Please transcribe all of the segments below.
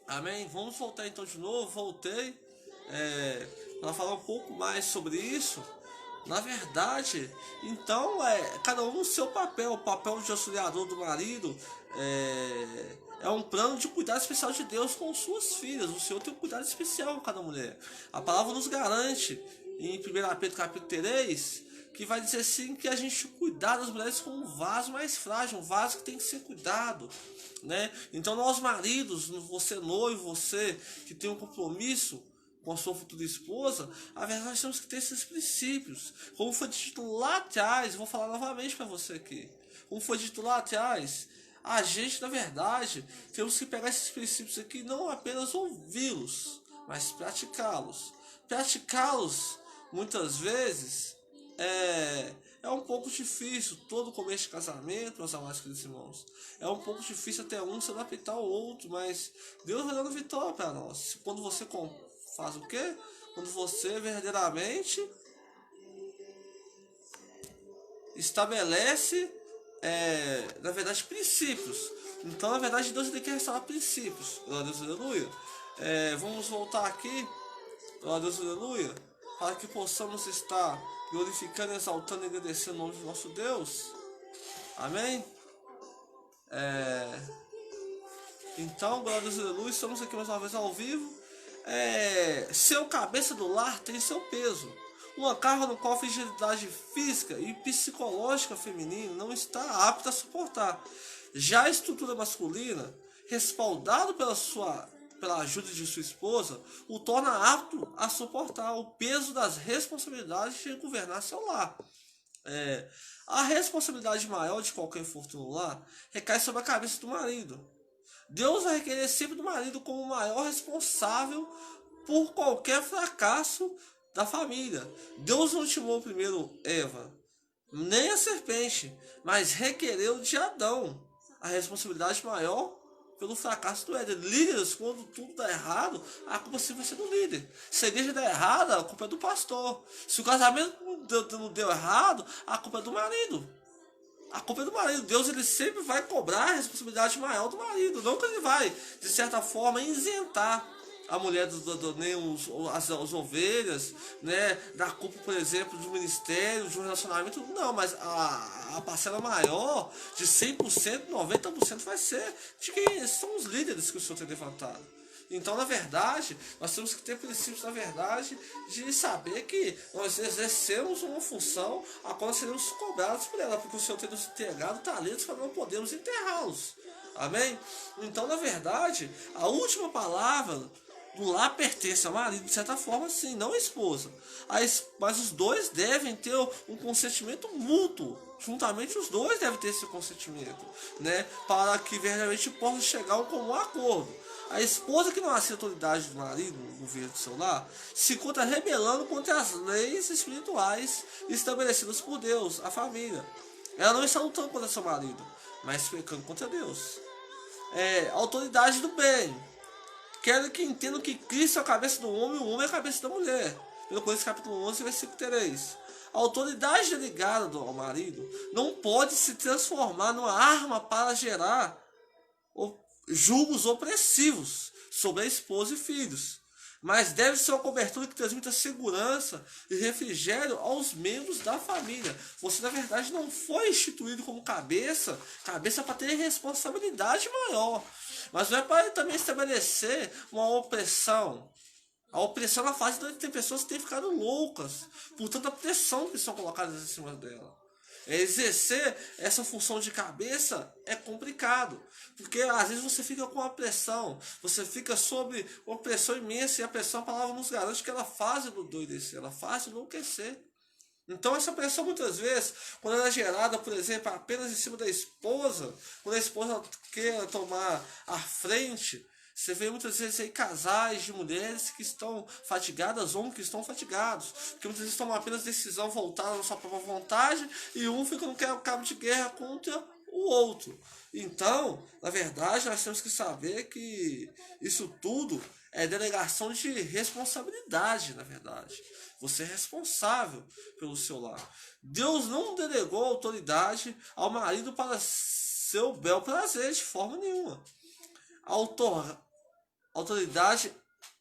Amém? Vamos voltar então de novo. Voltei para falar um pouco mais sobre isso. Na verdade, então cada um no seu papel. O papel de auxiliador do marido é um plano de cuidado especial de Deus com suas filhas. O Senhor tem um cuidado especial com cada mulher. A palavra nos garante em 1 Pedro capítulo 3 que vai dizer assim que a gente cuidar das mulheres como um vaso mais frágil, um vaso que tem que ser cuidado, né? Então nós maridos, você noivo, você que tem um compromisso com a sua futura esposa, a verdade nós temos que ter esses princípios. Como foi dito lá atrás, vou falar novamente para você aqui. Como foi dito lá atrás, a gente na verdade temos que pegar esses princípios aqui, não apenas ouvi-los, mas praticá-los. Praticá-los muitas vezes é um pouco difícil. Todo começo de casamento, meus amados queridos irmãos, é um pouco difícil até um se adaptar ao outro, mas Deus vai dando vitória para nós. Quando você faz o quê? Quando você verdadeiramente estabelece, na verdade, princípios. Então, na verdade, Deus tem que restaurar princípios. Glória a Deus, aleluia. Vamos voltar aqui. Glória a Deus, aleluia. Para que possamos estar glorificando, exaltando e agradecendo o nome do nosso Deus. Amém? Então, glória a Deus, aleluia. Estamos aqui mais uma vez ao vivo. Ser o cabeça do lar tem seu peso. Uma carga no qual a fragilidade física e psicológica feminina não está apta a suportar. Já a estrutura masculina, respaldado pela ajuda de sua esposa, o torna apto a suportar o peso das responsabilidades de governar seu lar. É, a responsabilidade maior de qualquer infortúnio no lar recai sobre a cabeça do marido. Deus vai requerer sempre do marido como o maior responsável por qualquer fracasso da família. Deus não timou primeiro Eva, nem a serpente, mas requereu de Adão a responsabilidade maior pelo fracasso do Éden. Líderes, quando tudo dá errado, a culpa sempre vai ser do líder. Se a igreja der errada, a culpa é do pastor. Se o casamento não deu errado, a culpa é do marido. A culpa é do marido. Deus ele sempre vai cobrar a responsabilidade maior do marido. Não que ele vai, de certa forma, isentar a mulher nem as ovelhas, né, da culpa, por exemplo, do ministério, de um relacionamento. Não, mas a parcela maior, de 100%, 90% vai ser de quem são os líderes que o Senhor tem levantado. Então, na verdade, nós temos que ter princípios, na verdade, de saber que nós exercemos uma função a qual nós seremos cobrados por ela, porque o Senhor tem nos entregado talentos para não podermos enterrá-los. Amém? Então, na verdade, a última palavra do lar pertence ao marido, de certa forma, sim, não a esposa. Mas os dois devem ter um consentimento mútuo. Juntamente os dois devem ter esse consentimento, né? Para que verdadeiramente possam chegar a um comum acordo. A esposa que não aceita a autoridade do marido no governo do seu lar se encontra rebelando contra as leis espirituais estabelecidas por Deus, a família. Ela não está lutando contra seu marido, mas pecando contra Deus. A autoridade do bem. Quero que entendam que Cristo é a cabeça do homem e o homem é a cabeça da mulher. 1 Coríntios capítulo 11, versículo 3. A autoridade ligada ao marido não pode se transformar numa arma para gerar julgos opressivos sobre a esposa e filhos, mas deve ser uma cobertura que transmita segurança e refrigério aos membros da família. Você, na verdade, não foi instituído como cabeça para ter responsabilidade maior, mas não é para também estabelecer uma opressão. A opressão na fase onde tem pessoas que têm ficado loucas por tanta pressão que são colocadas em cima dela. Exercer essa função de cabeça é complicado, porque às vezes você fica com uma pressão, você fica sob uma pressão imensa, e a pressão, a palavra nos garante que ela faz endoidecer, ela faz enlouquecer. Então essa pressão muitas vezes, quando ela é gerada, por exemplo, apenas em cima da esposa, quando a esposa quer tomar a frente, você vê muitas vezes aí casais de mulheres que estão fatigadas, homens que estão fatigados, porque muitas vezes tomam apenas decisão voltada na sua própria vontade e um fica no cabo de guerra contra o outro. Então, na verdade, nós temos que saber que isso tudo é delegação de responsabilidade, na verdade. Você é responsável pelo seu lar. Deus não delegou autoridade ao marido para seu bel prazer de forma nenhuma. Autoridade,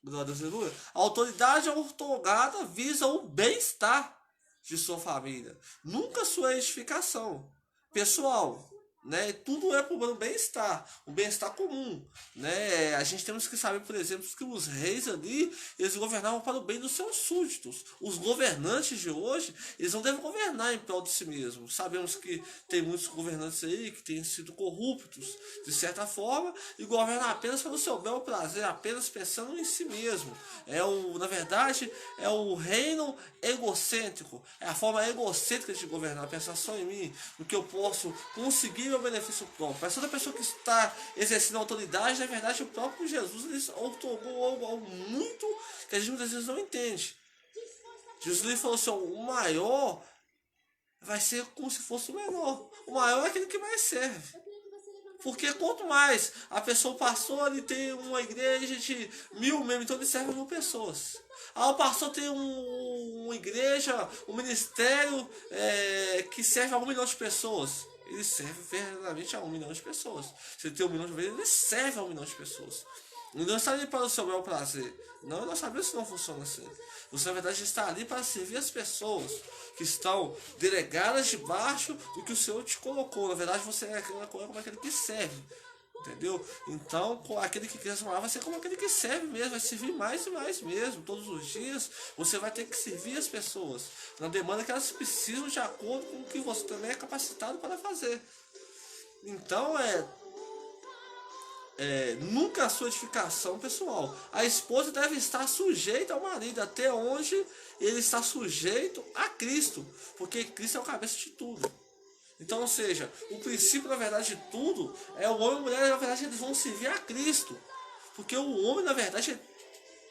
glória a Deus, aleluia. A autoridade outorgada visa o bem-estar de sua família, nunca sua edificação pessoal, né? Tudo é para o bem-estar, o bem-estar comum, né? A gente temos que saber, por exemplo, que os reis ali, eles governavam para o bem dos seus súditos. Os governantes de hoje, eles não devem governar em prol de si mesmos. Sabemos que tem muitos governantes aí que têm sido corruptos, de certa forma, e governam apenas pelo seu bel prazer, apenas pensando em si mesmo. Na verdade, é o reino egocêntrico, é a forma egocêntrica de governar, pensar só em mim, no que eu posso conseguir meu benefício próprio. Mas toda pessoa que está exercendo autoridade, na verdade, o próprio Jesus ele outorgou algo muito que a gente muitas vezes não entende. Jesus lhe falou assim: o maior vai ser como se fosse o menor. O maior é aquele que mais serve. Porque quanto mais a pessoa passou, ele tem uma igreja de 1000 membros, então ele serve a 1000 pessoas. O pastor tem uma igreja, um ministério que serve a 1 milhão de pessoas. Ele serve verdadeiramente a 1 milhão de pessoas. Se ele tem 1 milhão de vezes, ele serve a 1 milhão de pessoas. Ele não está ali para o seu bel prazer. Não, nós sabemos que não funciona assim. Você, na verdade, está ali para servir as pessoas que estão delegadas debaixo do que o Senhor te colocou. Na verdade, você é como aquele que serve. Entendeu? Então, aquele que quer falar vai ser como aquele que serve mesmo, vai servir mais e mais mesmo. Todos os dias você vai ter que servir as pessoas na demanda que elas precisam de acordo com o que você também é capacitado para fazer. Então, nunca a sua edificação pessoal. A esposa deve estar sujeita ao marido, até onde ele está sujeito a Cristo, porque Cristo é o cabeça de tudo. Então, ou seja, o princípio, na verdade, de tudo é o homem e a mulher, na verdade, eles vão servir a Cristo. Porque o homem, na verdade,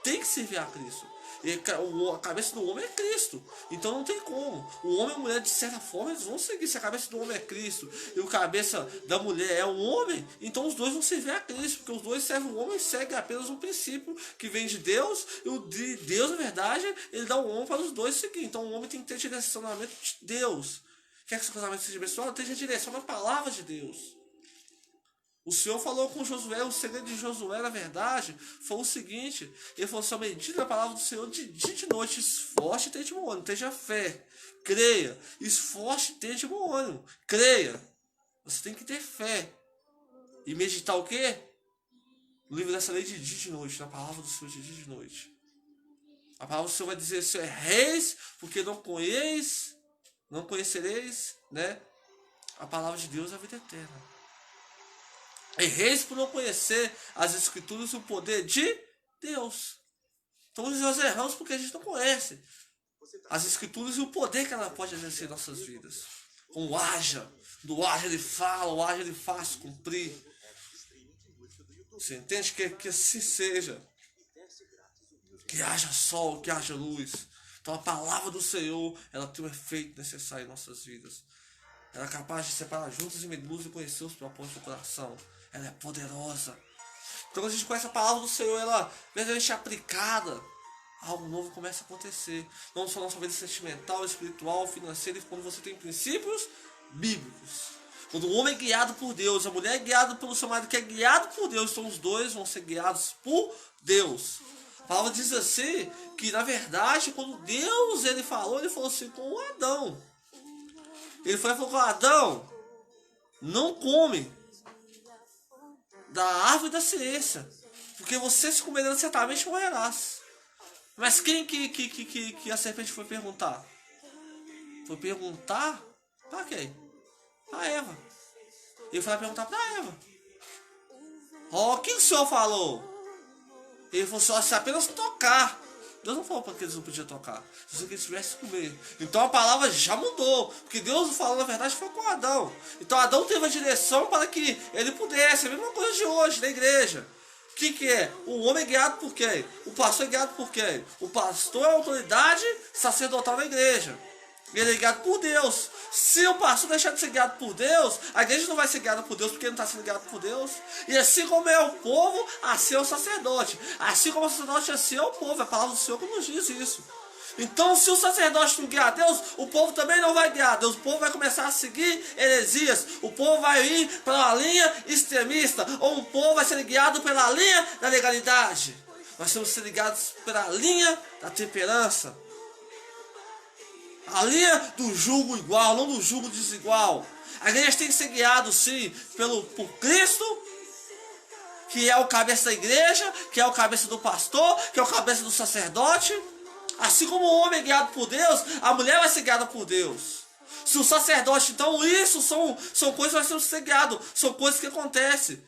tem que servir a Cristo. E a cabeça do homem é Cristo. Então não tem como. O homem e a mulher, de certa forma, eles vão seguir. Se a cabeça do homem é Cristo e a cabeça da mulher é o homem, então os dois vão servir a Cristo. Porque os dois servem o homem e seguem apenas um princípio que vem de Deus. E o de Deus, na verdade, ele dá o homem para os dois seguir. Então o homem tem que ter direcionamento de Deus. Quer que seu casamento seja abençoado? Tenha direção na palavra de Deus. O Senhor falou com Josué, o segredo de Josué, na verdade, foi o seguinte: ele falou assim: medita na palavra do Senhor de dia e de noite, esforce e tenha de bom ânimo, tenha fé, creia, esforce e tenha de bom ânimo, creia. Você tem que ter fé. E meditar o quê? No livro dessa lei de dia e de noite, na palavra do Senhor de dia e de noite. A palavra do Senhor vai dizer assim: reis, porque não conhecereis, né? A palavra de Deus é a vida eterna. Erreis por não conhecer as escrituras e o poder de Deus. Então nós erramos porque a gente não conhece as escrituras e o poder que ela pode exercer em nossas vidas. Como haja, do haja ele fala, o haja ele faz cumprir. Você entende? Que assim seja. Que haja sol, que haja luz. Então a palavra do Senhor, ela tem o efeito necessário em nossas vidas. Ela é capaz de separar juntas e medulas e conhecer os propósitos do coração. Ela é poderosa. Então, quando a gente conhece a palavra do Senhor, ela verdadeiramente aplicada, algo novo começa a acontecer. Não só na sua vida sentimental, espiritual, financeira, e quando você tem princípios bíblicos. Quando o homem é guiado por Deus, a mulher é guiada pelo seu marido, que é guiado por Deus, então os dois vão ser guiados por Deus. A palavra diz assim, que na verdade, quando Deus ele falou assim com o Adão. Ele falou com Adão: não come da árvore da ciência, porque você, se comer dela, certamente morrerás. Mas quem que a serpente foi perguntar? Foi perguntar para quem? Para Eva. Ele foi perguntar para Eva: o que o Senhor falou? Ele falou assim: se apenas tocar. Deus não falou para que eles não podiam tocar, se eles tivessem que comer. Então a palavra já mudou, porque Deus falou, na verdade, foi com Adão. Então Adão teve a direção para que ele pudesse. A mesma coisa de hoje, na igreja. O que é? O homem é guiado por quem? O pastor é guiado por quem? O pastor é a autoridade sacerdotal da igreja. Ele é guiado por Deus. Se o pastor deixar de ser guiado por Deus, a igreja não vai ser guiada por Deus, porque ele não está sendo guiado por Deus. E assim como é o povo, assim é o sacerdote. Assim como o sacerdote, assim é o povo. É a palavra do Senhor que nos diz isso. Então, se o sacerdote não guiar a Deus, o povo também não vai guiar a Deus. O povo vai começar a seguir heresias. O povo vai ir para uma linha extremista. Ou o povo vai ser guiado pela linha da legalidade. Nós temos que ser ligados pela linha da temperança. A linha do jugo igual, não do jugo desigual. A igreja tem que ser guiada, sim, por Cristo, que é o cabeça da igreja, que é o cabeça do pastor, que é o cabeça do sacerdote. Assim como o homem é guiado por Deus, a mulher vai ser guiada por Deus. Se o sacerdote, então, isso são coisas que nós temos que ser guiados, são coisas que acontecem.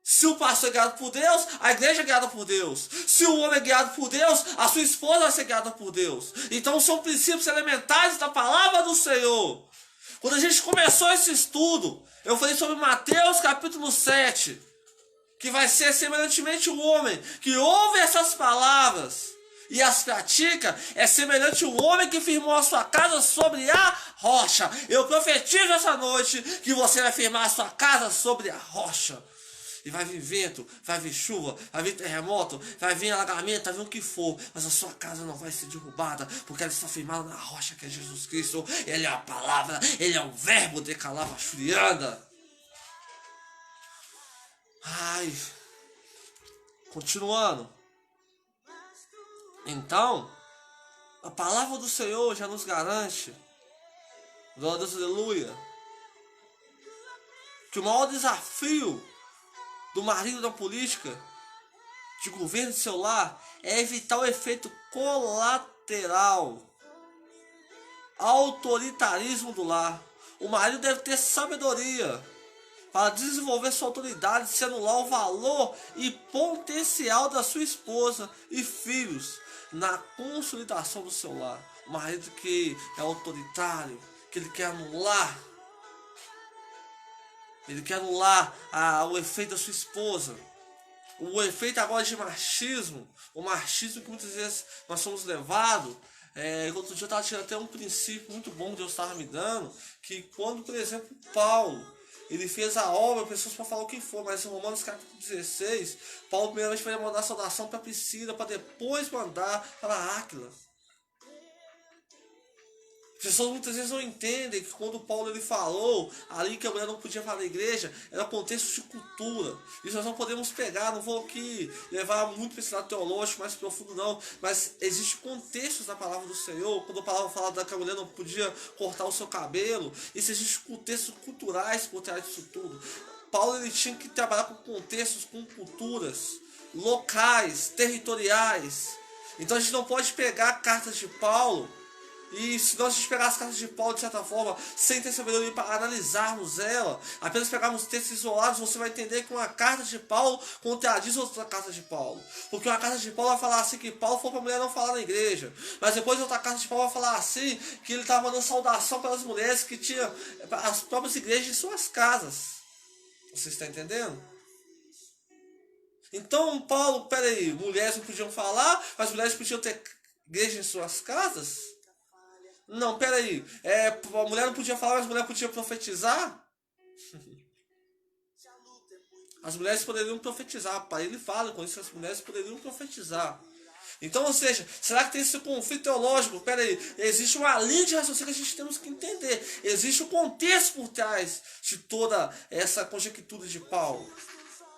Se o pastor é guiado por Deus, a igreja é guiada por Deus. Se o homem é guiado por Deus, a sua esposa vai ser guiada por Deus. Então são princípios elementares da palavra do Senhor. Quando a gente começou esse estudo, eu falei sobre Mateus capítulo 7, que vai ser semelhantemente o homem que ouve essas palavras e as pratica, é semelhante ao homem que firmou a sua casa sobre a rocha. Eu profetizo essa noite que você vai firmar a sua casa sobre a rocha. E vai vir vento, vai vir chuva, vai vir terremoto, vai vir alagamento, vai vir o que for, mas a sua casa não vai ser derrubada, porque ela está firmada na rocha que é Jesus Cristo. Ele é a palavra, ele é o verbo de calabashurianda. Ai, continuando. Então, a palavra do Senhor já nos garante, glória a Deus, aleluia, que o maior desafio do marido na política, de governo de seu lar, é evitar o efeito colateral, autoritarismo do lar. O marido deve ter sabedoria para desenvolver sua autoridade, se anular o valor e potencial da sua esposa e filhos na consolidação do seu lar. O marido que é autoritário, que ele quer anular, o efeito da sua esposa. O efeito agora de machismo, o machismo que muitas vezes nós somos levados. Outro dia eu estava tirando até um princípio muito bom que Deus estava me dando, que quando, por exemplo, Paulo, ele fez a obra, pessoas podem falar o que for, mas em Romanos capítulo 16, Paulo primeiramente vai mandar saudação para Priscila, para depois mandar para Áquila. As pessoas muitas vezes não entendem que quando Paulo ele falou ali que a mulher não podia falar na igreja, era contexto de cultura. Isso nós não podemos pegar, não vou aqui levar muito para esse lado teológico mais profundo não, mas existe contextos da palavra do Senhor. Quando a palavra fala que a mulher não podia cortar o seu cabelo, isso existe contextos culturais por trás disso tudo. Paulo ele tinha que trabalhar com contextos, com culturas locais, territoriais. Então a gente não pode pegar cartas de Paulo. E se nós pegar as cartas de Paulo de certa forma, sem ter sabedoria para analisarmos ela, apenas pegarmos textos isolados, você vai entender que uma carta de Paulo contradiz outra carta de Paulo. Porque uma carta de Paulo vai falar assim que Paulo foi para a mulher não falar na igreja. Mas depois outra carta de Paulo vai falar assim que ele estava dando saudação para as mulheres que tinham as próprias igrejas em suas casas. Você está entendendo? Então Paulo, peraí, mulheres não podiam falar, mas mulheres podiam ter igreja em suas casas? Não, peraí, a mulher não podia falar, mas a mulher podia profetizar? As mulheres poderiam profetizar, pai, ele fala com isso que as mulheres poderiam profetizar. Então, ou seja, será que tem esse conflito teológico? Peraí, existe uma linha de raciocínio que a gente temos que entender. Existe o contexto por trás de toda essa conjectura de Paulo.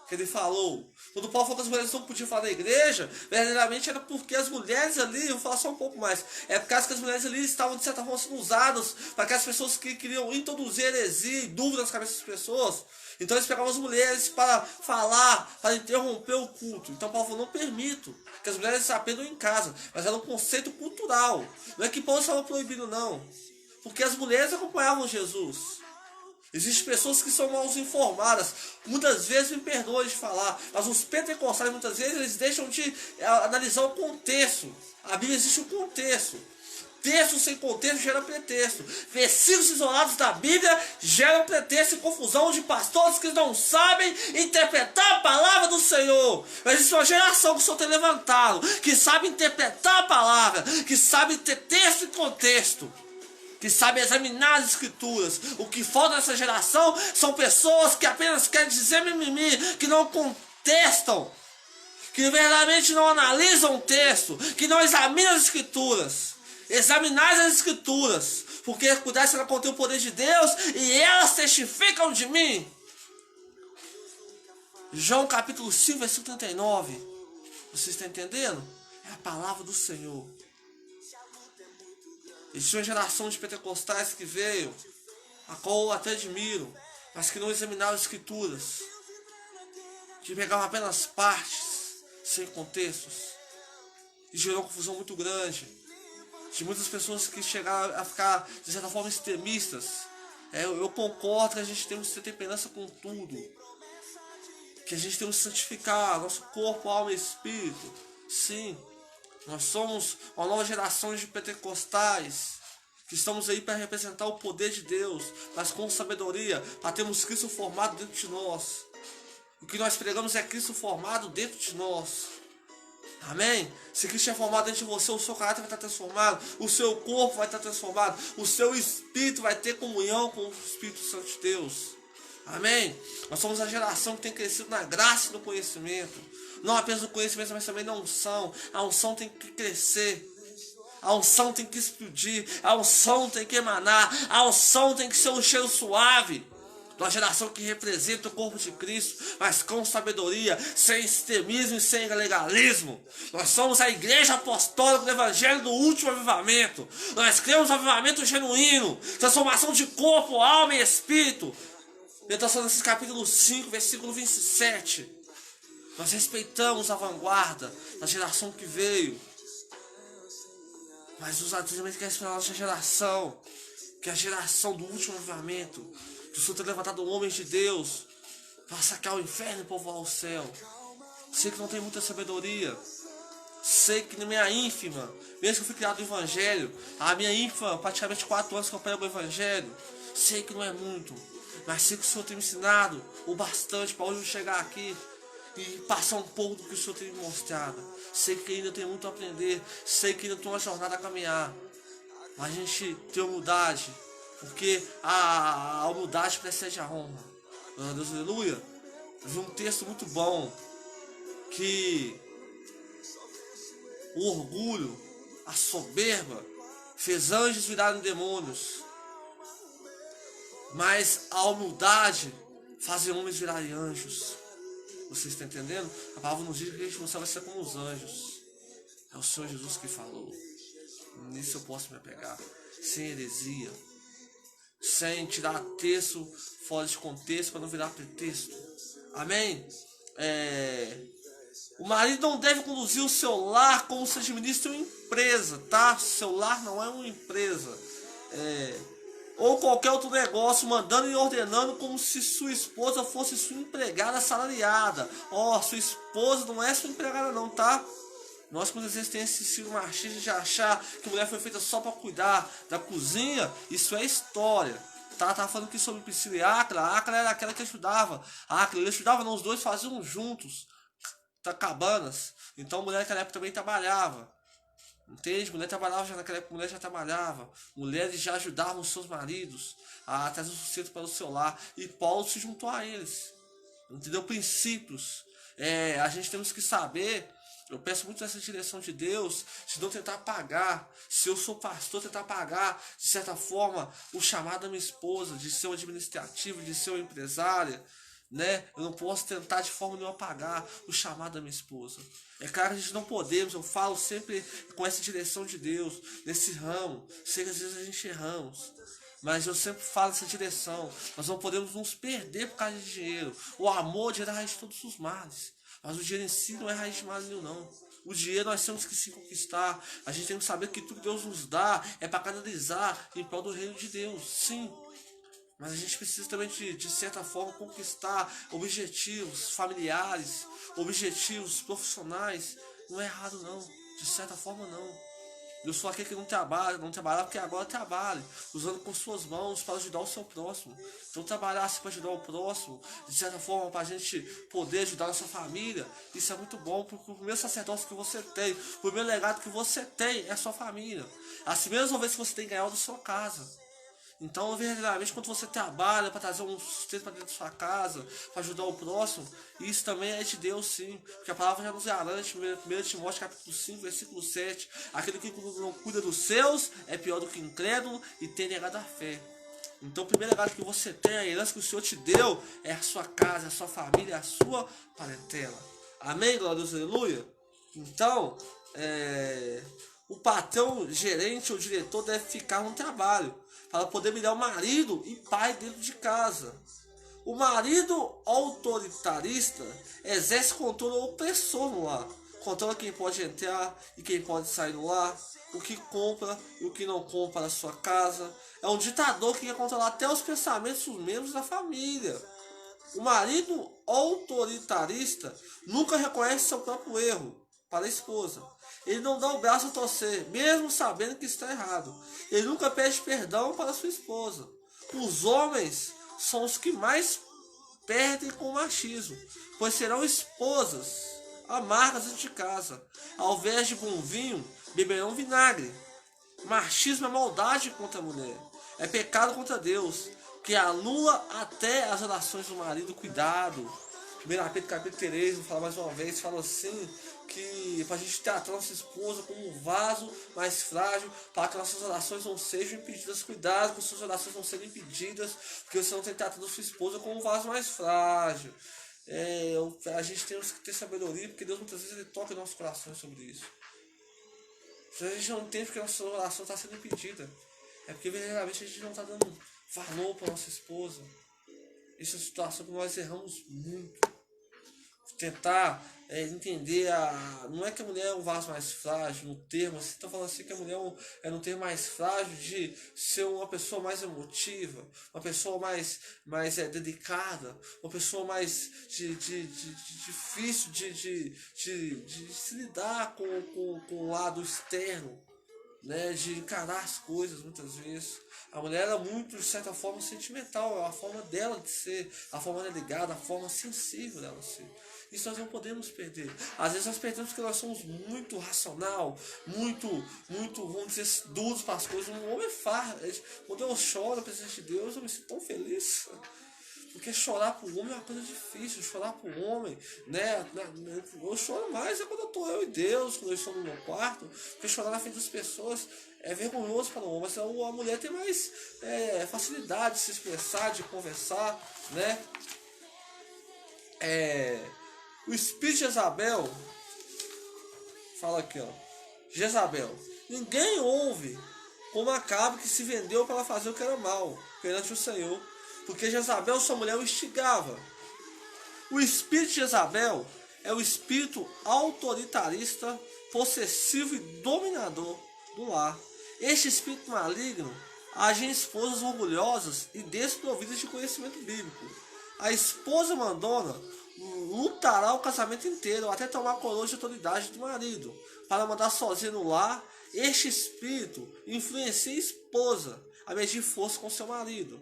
Que ele falou. Quando Paulo falou que as mulheres não podiam falar na igreja, verdadeiramente era porque as mulheres ali, eu vou falar só um pouco mais, é por causa que as mulheres ali estavam de certa forma sendo usadas para aquelas pessoas que queriam introduzir heresia e dúvida nas cabeças das pessoas. Então eles pegavam as mulheres para falar, para interromper o culto. Então Paulo falou, não permito que as mulheres aprendam em casa, mas era um conceito cultural. Não é que Paulo estava proibindo não, porque as mulheres acompanhavam Jesus. Existem pessoas que são mal informadas, muitas vezes me perdoem de falar, mas os pentecostais muitas vezes eles deixam de analisar o contexto. A Bíblia existe um contexto. Texto sem contexto gera pretexto. Versículos isolados da Bíblia geram pretexto e confusão de pastores que não sabem interpretar a palavra do Senhor. Mas existe uma geração que o Senhor tem levantado, que sabe interpretar a palavra, que sabe ter texto e contexto, que sabe examinar as escrituras. O que falta nessa geração são pessoas que apenas querem dizer mimimi, que não contestam, que verdadeiramente não analisam o texto, que não examinam as escrituras. Examinai as escrituras, porque cuidado ela contém o poder de Deus e elas testificam de mim. João capítulo 5, versículo 39. Vocês estão entendendo? É a palavra do Senhor. Existe uma geração de pentecostais que veio, a qual eu até admiro, mas que não examinaram as escrituras, que pegavam apenas partes, sem contextos, e gerou uma confusão muito grande, de muitas pessoas que chegaram a ficar, de certa forma, extremistas. Eu concordo que a gente tem que ter temperança com tudo, que a gente tem que santificar nosso corpo, alma e espírito. Sim, nós somos uma nova geração de pentecostais, que estamos aí para representar o poder de Deus, mas com sabedoria, para termos Cristo formado dentro de nós. O que nós pregamos é Cristo formado dentro de nós. Amém? Se Cristo é formado dentro de você, o seu caráter vai estar transformado, o seu corpo vai estar transformado, o seu espírito vai ter comunhão com o Espírito Santo de Deus. Amém? Nós somos a geração que tem crescido na graça e no conhecimento. Não apenas no conhecimento, mas também na unção. A unção tem que crescer. A unção tem que explodir. A unção tem que emanar. A unção tem que ser um cheiro suave. Uma geração que representa o corpo de Cristo, mas com sabedoria, sem extremismo e sem legalismo. Nós somos a igreja apostólica do evangelho do último avivamento. Nós cremos no avivamento genuíno, transformação de corpo, alma e espírito. Meditação capítulo 5, versículo 27. Nós respeitamos a vanguarda da geração que veio, mas os atendimento que é a nossa geração, que é a geração do último avivamento, que o Senhor tem levantado homens de Deus para saquear o inferno e povoar o céu. Sei que não tem muita sabedoria, sei que na minha ínfima, mesmo que eu fui criado no evangelho, a minha ínfima, praticamente 4 anos que eu prego o evangelho, sei que não é muito, mas sei que o Senhor tem me ensinado o bastante para hoje eu chegar aqui e passar um pouco do que o Senhor tem me mostrado. Sei que ainda tem muito a aprender, sei que ainda tem uma jornada a caminhar, mas a gente tem humildade, porque a humildade precede a honra. Deus, aleluia. Eu vi um texto muito bom, que o orgulho, a soberba, fez anjos virarem demônios, mas a humildade faz homens virarem anjos. Vocês estão entendendo? A palavra nos diz que a gente vai ser como os anjos. É o Senhor Jesus que falou. Nisso eu posso me apegar, sem heresia, sem tirar texto fora de contexto para não virar pretexto. Amém? O marido não deve conduzir o seu lar como se administra uma empresa, tá? Seu lar não é uma empresa. Ou qualquer outro negócio, mandando e ordenando como se sua esposa fosse sua empregada assalariada. Sua esposa não é sua empregada não, tá? Nós muitas vezes temos esse estilo machista de achar que mulher foi feita só para cuidar da cozinha. Isso é história. Tava falando aqui sobre Priscila e Áquila. A Áquila era aquela que ajudava. A Áquila ajudava, não, os dois faziam juntos cabanas. Então mulher naquela época também trabalhava. Entende? Mulher trabalhava já naquela época, mulher já trabalhava. Mulheres já ajudavam os seus maridos a trazer o sustento para o seu lar. E Paulo se juntou a eles. Entendeu? Princípios. A gente temos que saber. Eu peço muito essa direção de Deus, de não tentar pagar, se eu sou pastor, tentar pagar, de certa forma, o chamado da minha esposa, de ser um administrativo, de ser uma empresária, né? Eu não posso tentar de forma nenhuma pagar o chamado da minha esposa. É claro que a gente não podemos, eu falo sempre com essa direção de Deus, nesse ramo. Sei que às vezes a gente erramos, mas eu sempre falo essa direção. Nós não podemos nos perder por causa de dinheiro. O amor, o dinheiro é a raiz de todos os males. Mas o dinheiro em si não é raiz de mal nenhum, não. O dinheiro nós temos que se conquistar. A gente tem que saber que tudo que Deus nos dá é para canalizar em prol do reino de Deus. Sim. Mas a gente precisa também de certa forma conquistar objetivos familiares, objetivos profissionais. Não é errado não. De certa forma não. Eu sou aquele que não trabalha porque agora trabalhe, usando com suas mãos para ajudar o seu próximo. Então trabalhar assim para ajudar o próximo, de certa forma para a gente poder ajudar a nossa família, isso é muito bom, porque o primeiro sacerdócio que você tem, o primeiro legado que você tem é a sua família. As primeiras vezes que você tem que ganhar da sua casa. Então, verdadeiramente, quando você trabalha para trazer um sustento para dentro da sua casa, para ajudar o próximo, isso também é de Deus, sim. Porque a palavra já nos garante, 1 Timóteo capítulo 5, versículo 7, aquele que não cuida dos seus é pior do que incrédulo e tem negado a fé. Então, o primeiro legado que você tem, a herança que o Senhor te deu, é a sua casa, a sua família, a sua parentela. Amém? Glória a Deus, aleluia. Então, o patrão, gerente ou diretor deve ficar no trabalho para poder me dar o marido e pai dentro de casa. O marido autoritarista exerce controle opressor no lar. Controla quem pode entrar e quem pode sair do lar, o que compra e o que não compra na sua casa. É um ditador que quer controlar até os pensamentos dos membros da família. O marido autoritarista nunca reconhece seu próprio erro para a esposa. Ele não dá o braço a torcer, mesmo sabendo que está errado. Ele nunca pede perdão para sua esposa. Os homens são os que mais perdem com o machismo, pois serão esposas amargas dentro de casa. Ao invés de bom vinho, beberão vinagre. Machismo é maldade contra a mulher. É pecado contra Deus, que anula até as orações do marido. Cuidado. 1 Pedro capítulo 3, vou falar mais uma vez, fala assim, que para a gente tratar nossa esposa como um vaso mais frágil, para que nossas orações não sejam impedidas. Cuidado com suas orações não serem impedidas, porque você não tem tratado sua esposa como um vaso mais frágil. A gente tem que ter sabedoria, porque Deus muitas vezes ele toca em nossos corações sobre isso. Se a gente não tem porque a nossa oração está sendo impedida, é porque verdadeiramente a gente não está dando valor para nossa esposa. Isso é uma situação que nós erramos muito. Tentar entender não é que a mulher é um vaso mais frágil no termo, você está falando assim que a mulher é um termo mais frágil de ser uma pessoa mais emotiva, uma pessoa mais dedicada, uma pessoa mais difícil de se lidar com o lado externo, né, de encarar as coisas muitas vezes. A mulher é muito, de certa forma, sentimental, é a forma dela de ser, a forma dela ligada, a forma sensível dela ser. Isso nós não podemos perder. Às vezes nós perdemos porque nós somos muito racional, muito, vamos dizer, duros para as coisas. Um homem faz. Quando eu choro na presença de Deus, eu me sinto tão feliz. Porque chorar para o homem é uma coisa difícil, chorar para o homem, né? Eu choro mais quando eu estou eu e Deus, quando eu estou no meu quarto, porque chorar na frente das pessoas é vergonhoso para o homem, mas a mulher tem mais facilidade de se expressar, de conversar, né? O espírito de Jezabel fala aqui, ó. Jezabel, ninguém ouve como Acabe que se vendeu para fazer o que era mal perante o Senhor, porque Jezabel, sua mulher, o instigava. O espírito de Jezabel é o espírito autoritarista, possessivo e dominador do lar. Este espírito maligno age em esposas orgulhosas e desprovidas de conhecimento bíblico. A esposa mandona lutará o casamento inteiro até tomar a coroa de autoridade do marido para mandar sozinha no lar. Este espírito influencia a esposa a medir força com seu marido.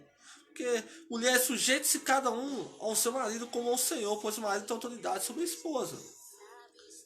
Porque mulher, sujeite-se cada um ao seu marido como ao Senhor, pois o marido tem autoridade sobre a esposa.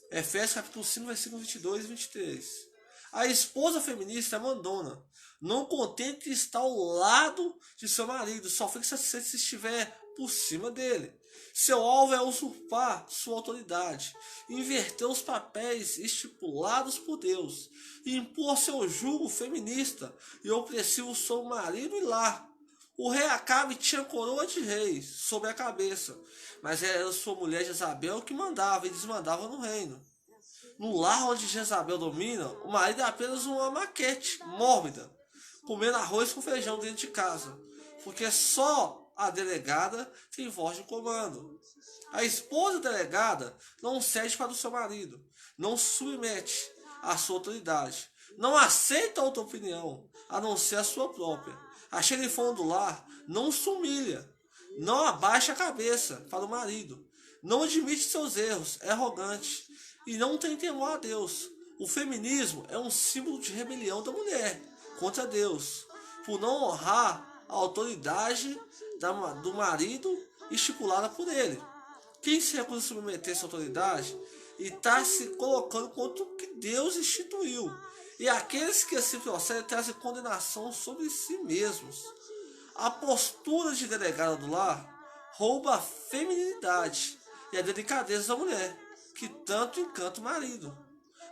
Efésios capítulo 5, versículos 22 e 23. A esposa feminista é mandona, não contente de estar ao lado de seu marido, só fica satisfeito se estiver por cima dele. Seu alvo é usurpar sua autoridade, inverter os papéis estipulados por Deus, e impor seu jugo feminista e opressivo sobre o marido e lar. O rei Acabe tinha coroa de rei sobre a cabeça, mas era sua mulher Jezabel que mandava e desmandava no reino. No lar onde Jezabel domina, o marido é apenas uma maquete mórbida, comendo arroz com feijão dentro de casa, porque só a delegada tem voz de comando. A esposa delegada não cede para o seu marido, não submete à sua autoridade, não aceita outra opinião, a não ser a sua própria. A xerifona do lar não se humilha, não abaixa a cabeça para o marido, não admite seus erros, é arrogante e não tem temor a Deus. O feminismo é um símbolo de rebelião da mulher contra Deus, por não honrar a autoridade do marido estipulada por ele. Quem se recusa a submeter essa autoridade e está se colocando contra o que Deus instituiu. E aqueles que assim procedem trazem condenação sobre si mesmos. A postura de delegada do lar rouba a feminilidade e a delicadeza da mulher, que tanto encanta o marido.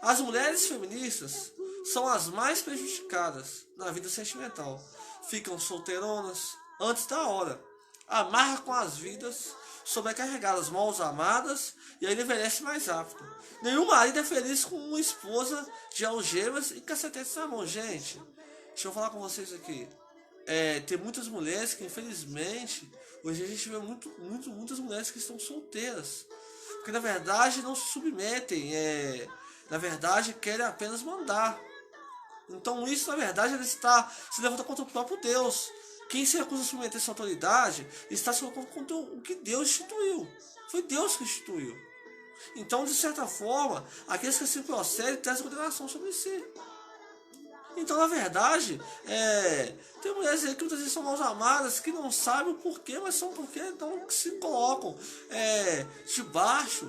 As mulheres feministas são as mais prejudicadas na vida sentimental. Ficam solteironas antes da hora, amarram com as vidas, sobrecarregadas, mal amadas e ainda envelhece mais rápido. Nenhum marido é feliz com uma esposa de algemas e cacetetes na mão. Gente, deixa eu falar com vocês aqui. Tem muitas mulheres que, infelizmente, hoje a gente vê muitas mulheres que estão solteiras. Porque, na verdade, não se submetem. Na verdade, querem apenas mandar. Então, isso, na verdade, ele está se levantando contra o próprio Deus. Quem se recusa a submeter essa autoridade está se colocando contra o que Deus instituiu. Foi Deus que instituiu. Então, de certa forma, aqueles que assim procedem trazem condenação sobre si. Então, na verdade, tem mulheres aí que muitas vezes são mal amadas, que não sabem o porquê, mas são porque não se colocam debaixo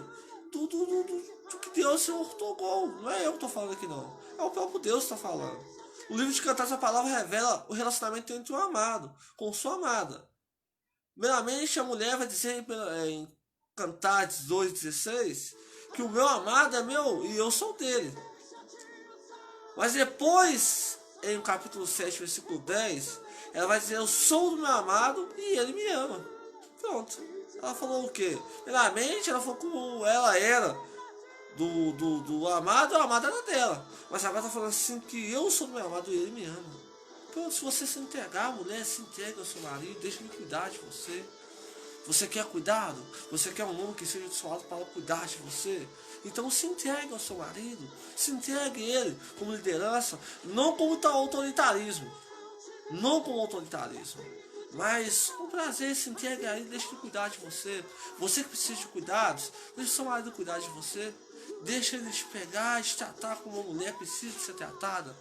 do que Deus ortogou. Não é eu que estou falando aqui, não. É o próprio Deus que está falando. O livro de Cantares, a palavra revela o relacionamento entre o amado com sua amada. Primeiramente, a mulher vai dizer em Cantares 2,16 que o meu amado é meu e eu sou dele. Mas depois, em capítulo 7, versículo 10, ela vai dizer: eu sou do meu amado e ele me ama. Pronto. Ela falou o quê? Primeiramente, ela falou como ela era do amado, o amado era dela. Mas agora está falando assim que eu sou do meu amado e ele me ama. Pronto, se você se entregar, mulher, se entrega ao seu marido, deixa ele cuidar de você. Você quer cuidado? Você quer um homem que seja do seu lado para cuidar de você? Então se entregue ao seu marido, se entregue a ele como liderança, não como autoritarismo, mas com prazer, se entregue a ele, deixe ele cuidar de você. Você que precisa de cuidados, deixe o seu marido cuidar de você, deixa ele te pegar e te tratar como uma mulher precisa ser tratada.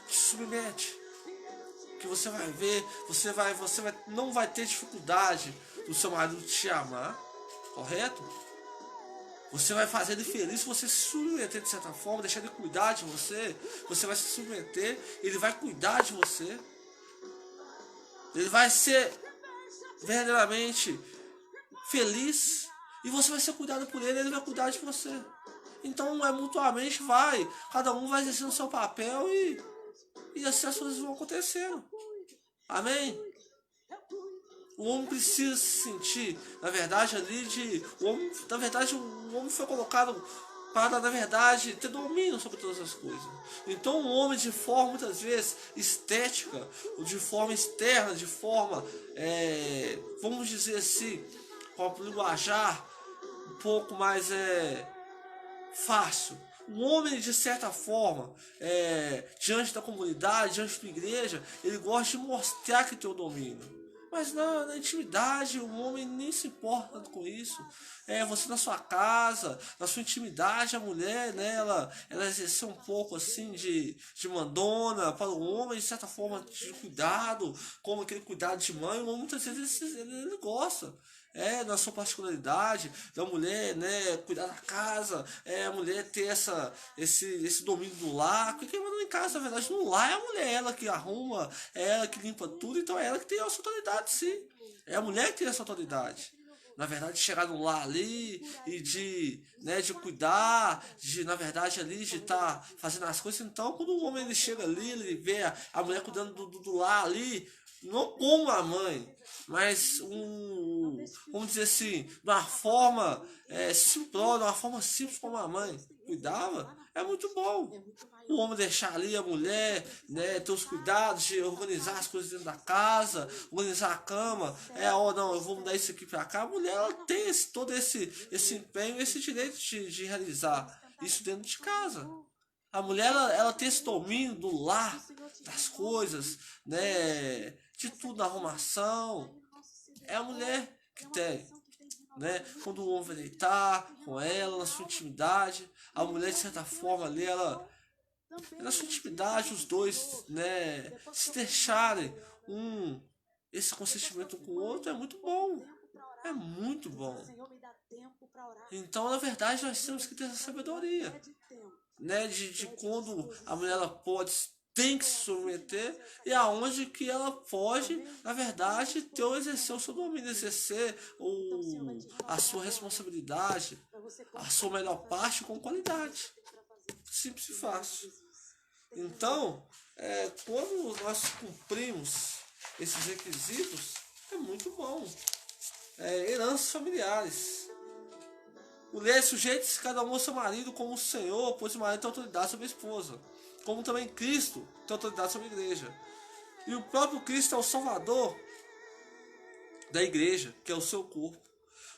Se submete, que você vai ver, não vai ter dificuldade do seu marido te amar, correto? Você vai fazer ele feliz se você se submeter de certa forma, deixar ele cuidar de você. Você vai se submeter, ele vai cuidar de você. Ele vai ser verdadeiramente feliz e você vai ser cuidado por ele, ele vai cuidar de você. Então mutuamente cada um vai exercendo o seu papel e assim as coisas vão acontecendo. Amém? O homem precisa se sentir, na verdade, o homem foi colocado para, na verdade, ter domínio sobre todas as coisas. Então o homem, de forma, muitas vezes, estética, ou de forma externa, de forma, vamos dizer assim, com o linguajar um pouco mais fácil. O homem, de certa forma, diante da comunidade, diante da igreja, ele gosta de mostrar que tem o domínio. Mas na intimidade, o homem nem se importa com isso. Você na sua casa, na sua intimidade, a mulher, né, ela exerceu um pouco assim de mandona para o homem, de certa forma, de cuidado, como aquele cuidado de mãe. O homem, muitas vezes ele gosta. Na sua particularidade da mulher, né, cuidar da casa, a mulher ter esse domínio do lar, porque quem manda em casa, na verdade, no lar é a mulher, ela que arruma, ela que limpa tudo, então é ela que tem essa autoridade, sim. É a mulher que tem essa autoridade. Na verdade, chegar no lar ali e de cuidar, na verdade, ali, de estar fazendo as coisas. Então, quando o homem ele chega ali, ele vê a mulher cuidando do lar ali, não como a mãe, mas vamos dizer assim, de uma forma simplória, de uma forma simples como a mãe cuidava, é muito bom. O homem deixar ali a mulher, né, ter os cuidados de organizar as coisas dentro da casa, organizar a cama, não, eu vou mudar isso aqui pra cá. A mulher ela tem todo esse empenho, esse direito de realizar isso dentro de casa. A mulher ela tem esse domínio do lar, das coisas, né, de tudo, da arrumação. É a mulher que tem, né? Quando o homem vai deitar com ela, na sua intimidade, a mulher de certa forma ali, na sua intimidade, os dois, né, se deixarem esse consentimento com o outro é muito bom. É muito bom. Então, na verdade, nós temos que ter essa sabedoria. né, de quando a mulher ela tem que se submeter, e aonde que ela pode, na verdade, ter ou exercer o seu domínio, exercer a sua responsabilidade, a sua melhor parte com qualidade. Simples e fácil. Então, quando nós cumprimos esses requisitos, é muito bom. Heranças familiares. Mulher, sujeite-se cada um ao seu marido como o Senhor, pois o marido tem autoridade sobre a esposa, como também Cristo tem autoridade sobre a igreja. E o próprio Cristo é o Salvador da igreja, que é o seu corpo.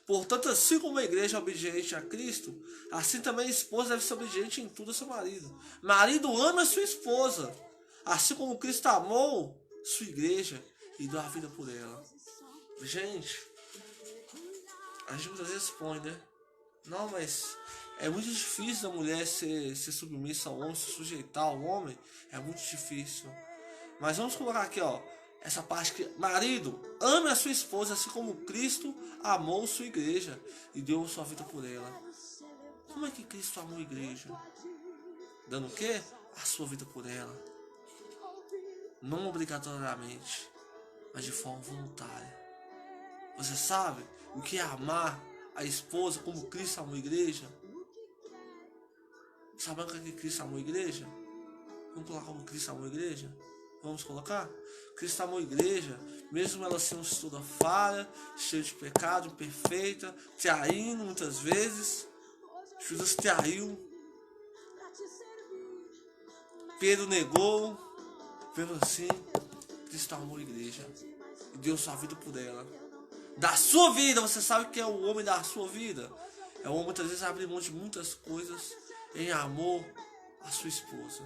Portanto, assim como a igreja é obediente a Cristo, assim também a esposa deve ser obediente em tudo ao seu marido. Marido, ama a sua esposa, assim como Cristo amou sua igreja e deu a vida por ela. Gente, a gente muitas vezes põe, né? Não, mas é muito difícil a mulher ser submissa ao homem, se sujeitar ao homem. É muito difícil. Mas vamos colocar aqui, ó, essa parte que, marido, ame a sua esposa assim como Cristo amou sua igreja e deu sua vida por ela. Como é que Cristo amou a igreja? Dando o quê? A sua vida por ela. Não obrigatoriamente, mas de forma voluntária. Você sabe o que é amar a esposa como Cristo amou a igreja? Sabe o que Cristo amou a igreja? Vamos colocar como Cristo amou a igreja? Vamos colocar? Cristo amou a igreja, mesmo ela sendo toda falha, cheia de pecado, imperfeita, traindo muitas vezes. Judas traiu. Pedro negou. Mesmo assim, Cristo amou a igreja e deu sua vida por ela. Da sua vida, você sabe que é o homem da sua vida. É o homem muitas vezes abre mão de muitas coisas em amor à sua esposa.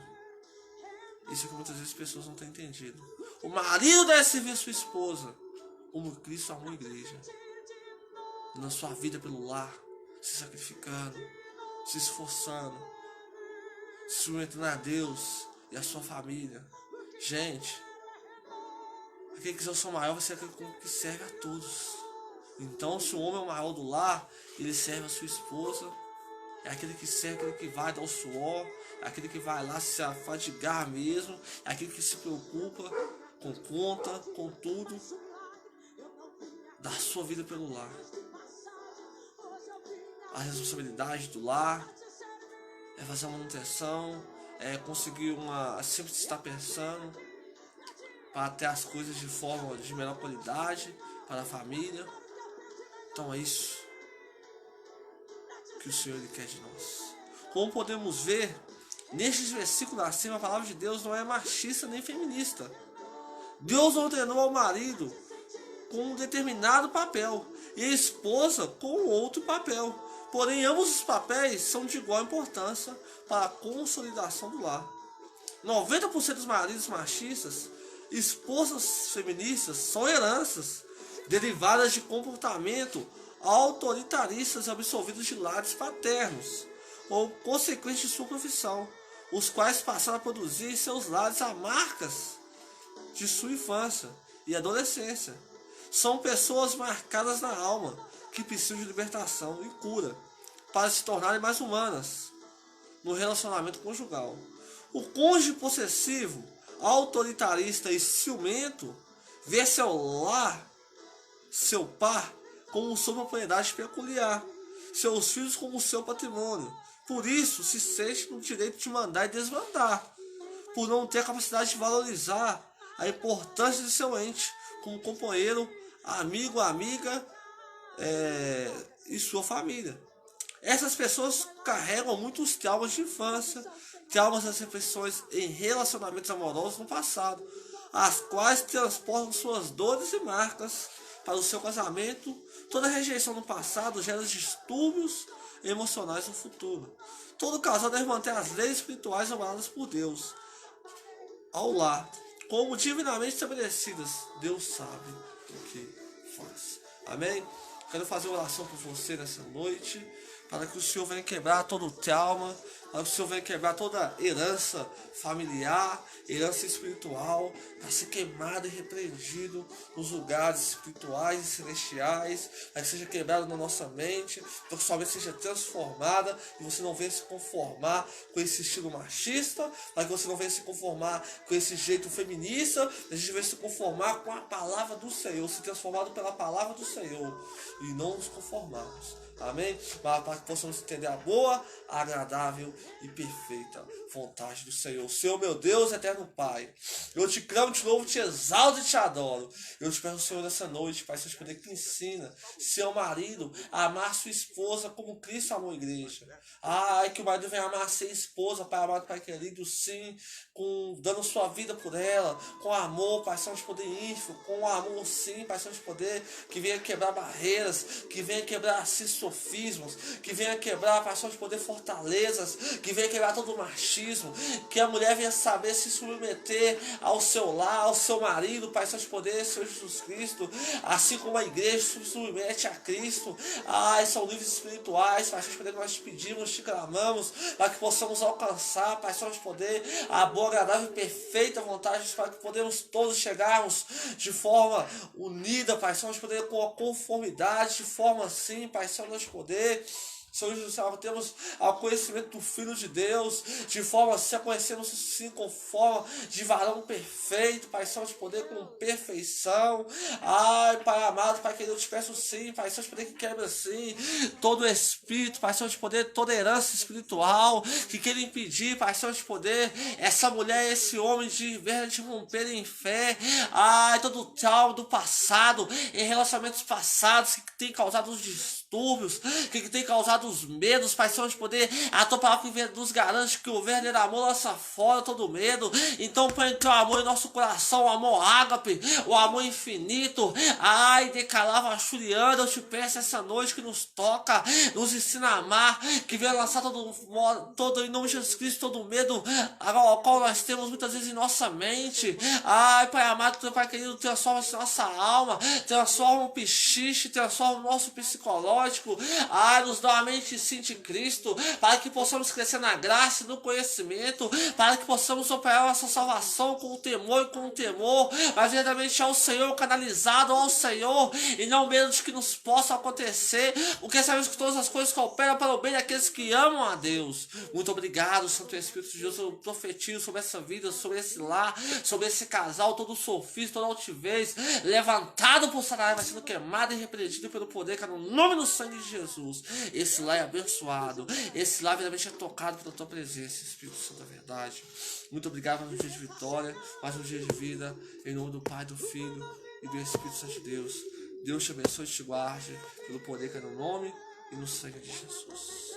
Isso é que muitas vezes as pessoas não têm entendido. O marido deve servir a sua esposa como Cristo amou a igreja. Na sua vida pelo lar, se sacrificando, se esforçando, se submetendo a Deus e a sua família. Gente, aquele que quiser o seu maior vai ser aquele que serve a todos. Então, se o homem é o maior do lar, ele serve a sua esposa. É aquele que serve, aquele que vai dar o suor, é aquele que vai lá se afadigar mesmo, é aquele que se preocupa com conta, com tudo, da sua vida pelo lar. A responsabilidade do lar é fazer a manutenção, é conseguir sempre estar pensando para ter as coisas de forma de melhor qualidade para a família. Então é isso que o Senhor ele quer de nós. Como podemos ver, nestes versículos acima, a palavra de Deus não é machista nem feminista. Deus ordenou ao marido com um determinado papel e a esposa com outro papel. Porém, ambos os papéis são de igual importância para a consolidação do lar. 90% dos maridos machistas, esposas feministas, são heranças derivadas de comportamento autoritaristas absolvidos de lares paternos ou consequentes de sua profissão, os quais passaram a produzir em seus lares as marcas de sua infância e adolescência. São pessoas marcadas na alma que precisam de libertação e cura para se tornarem mais humanas no relacionamento conjugal. O cônjuge possessivo, autoritarista e ciumento vê seu lar, seu par, como sua propriedade peculiar, seus filhos como seu patrimônio. Por isso se sente no direito de mandar e desmandar, por não ter a capacidade de valorizar a importância de seu ente como companheiro, amigo, amiga e sua família. Essas pessoas carregam muitos traumas de infância, traumas das reflexões em relacionamentos amorosos no passado, as quais transportam suas dores e marcas para o seu casamento. Toda rejeição no passado gera distúrbios emocionais no futuro. Todo casal deve manter as leis espirituais emanadas por Deus ao lar, como divinamente estabelecidas. Deus sabe o que faz. Amém? Quero fazer uma oração por você nessa noite, para que o Senhor venha quebrar todo o trauma, Para que o Senhor venha quebrar toda herança familiar, herança espiritual, para ser queimado e repreendido nos lugares espirituais e celestiais, para que seja quebrado na nossa mente, para que sua mente seja transformada e você não venha se conformar com esse estilo machista, para que você não venha se conformar com esse jeito feminista, a gente venha se conformar com a palavra do Senhor, se transformado pela palavra do Senhor e não nos conformarmos. Amém? Para que possamos entender a boa, agradável e perfeita vontade do Senhor. Senhor, meu Deus, eterno Pai, eu te clamo, te louvo, te exalto e te adoro. Eu te peço, Senhor, nessa noite, Pai, Senhor, poder que ensina seu marido a amar sua esposa como Cristo amou a igreja. Ai, que o marido venha amar sua esposa, Pai amado, Pai querido, sim, dando sua vida por ela, com amor, Pai, Senhor, de poder ínfimo, com amor, sim, Pai, Senhor, de poder, que venha quebrar barreiras, que venha quebrar sofismos, que venha quebrar, Pai, Senhor, de poder fortalezas, que venha quebrar todo o machismo, que a mulher venha saber se submeter ao seu lar, ao seu marido, Pai, Senhor, de poder, Senhor Jesus Cristo, assim como a igreja se submete a Cristo. Ai, são livros espirituais, Pai, Senhor, de poder, nós te pedimos, te clamamos, para que possamos alcançar, Pai, Senhor, de poder, a boa, agradável e perfeita vontade, para que podemos todos chegarmos de forma unida, Pai, Senhor, de poder, com a conformidade, de forma assim, Pai, Senhor, nós poder, Senhor Jesus, temos ao conhecimento do Filho de Deus, de forma assim, a conhecermos sim com forma de varão perfeito, Pai Senhor, de poder com perfeição. Ai, Pai amado, Pai querido, eu te peço sim, Pai Senhor, de poder que quebra sim todo o espírito, Pai Senhor, de poder, toda herança espiritual que queira impedir, Pai Senhor, de poder, essa mulher, esse homem de romper em fé. Ai, todo o trauma do passado, em relacionamentos passados que tem causado os distúrbios, que tem causado os medos, Pai Senhor, de poder, a tua palavra que nos garante que o verdadeiro amor lança fora todo medo. Então põe o teu amor em nosso coração, o amor ágape, o amor infinito. Ai, decalava churiando, eu te peço essa noite que nos toca, nos ensina a amar, que venha lançar todo em nome de Jesus Cristo, todo medo ao qual nós temos muitas vezes em nossa mente. Ai, Pai amado, Pai querido, transforma nossa alma, transforma o pichiche, transforma o nosso psicológico. Ai, nos dá uma mente sim de Cristo, para que possamos crescer na graça e no conhecimento, para que possamos operar nossa salvação com o temor e com o temor, mas verdadeiramente ao Senhor, canalizado ao Senhor, e não medo de que nos possa acontecer, porque sabemos que todas as coisas cooperam para o bem daqueles que amam a Deus. Muito obrigado, Santo Espírito de Deus, eu profetizo sobre essa vida, sobre esse lar, sobre esse casal, todo o sofismo, toda a altivez, levantado por Satanás, vai sendo queimado e repreendido pelo poder que é no nome do sangue de Jesus. Esse lar é abençoado, esse lar verdadeiramente é tocado pela tua presença, Espírito Santo da verdade. Muito obrigado por um dia de vitória, mais um dia de vida, em nome do Pai, do Filho e do Espírito Santo de Deus. Deus te abençoe e te guarde pelo poder que é no nome e no sangue de Jesus.